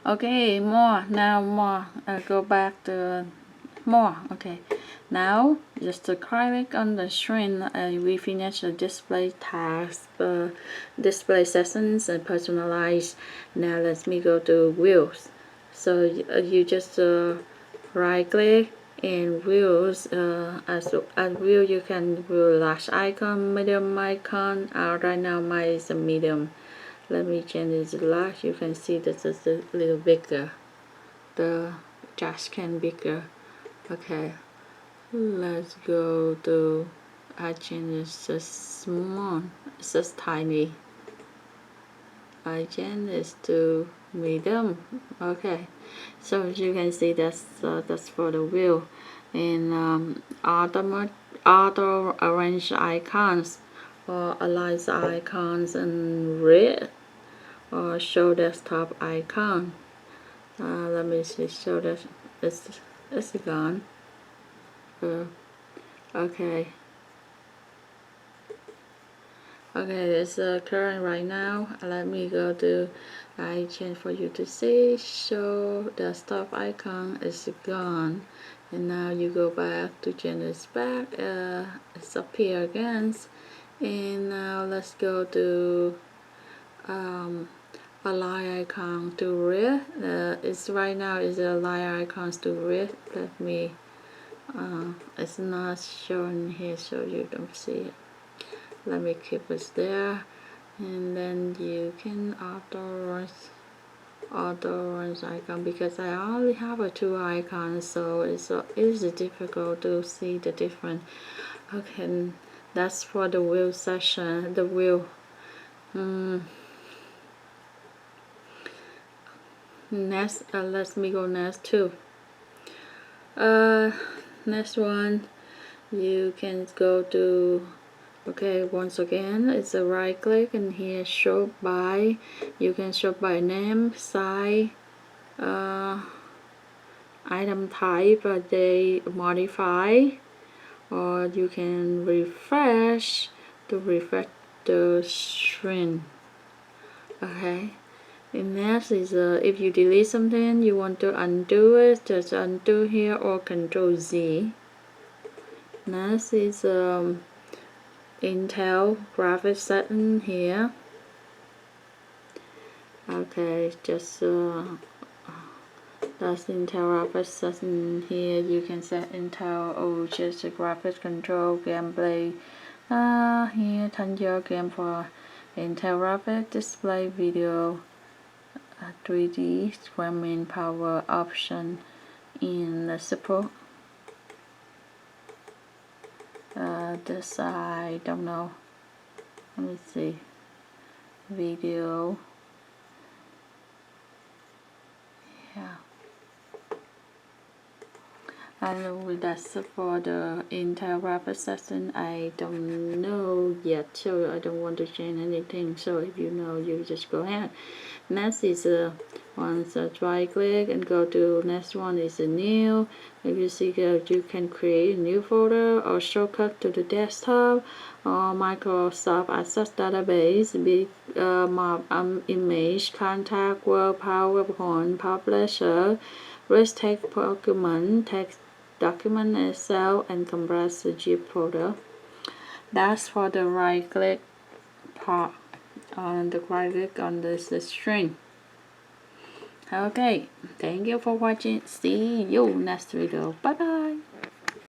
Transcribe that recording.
Okay, more. Now more. Go back to more. Okay. Now just click on the screen. We finish the display task, display sessions and personalize. Now let me go to wheels. So you just right click and wheels. As wheel you can view large icon, medium icon. Right now mine is a medium. Let me change it to large. You can see this is a little bigger. The dash can bigger. Okay. Let's go to, I change it to small, it's just tiny. I change this to medium. Okay, so as you can see that's for the wheel. And auto arrange icons or align icons in red or show desktop icon. Let me see, show that it's gone. Okay, it's current right now. Let me go to I change for you to see. Show the stop icon is gone, and now you go back to change this back. It's up here again, and now let's go to align icon to red. It's right now is align icons to red. Let me. It's not showing here, so you don't see it. Let me keep it there, and then you can auto icon, because I only have a 2 icons, so it's difficult to see the difference. Okay, that's for the wheel section. The wheel. Next, let me go next too. Next one, you can go to. Okay, once again, it's a right click, and here show by. You can show by name, size, item type, they modify, or you can refresh to refresh the screen. Okay, and next is if you delete something, you want to undo it, just undo here or Control Z. Next is Intel graphics setting here. Okay, just that's Intel graphics setting here. You can set Intel Optane graphics control gameplay. Here turn your game for Intel graphics display video 3D screen power option in the support. This I don't know. Let me see. Video. Yeah. And that's for the Intel graphics section. I don't know yet, so I don't want to change anything. So if you know, you just go ahead. Next is once right click and go to next one is a new. If you see you can create a new folder or shortcut to the desktop or Microsoft Access database, big map, image, contact, Word, PowerPoint, Publisher, rich text document, text document, Excel, and compressed zip folder. That's for the right click part. On the right click on this string. Okay, thank you for watching. See you next video. Bye bye.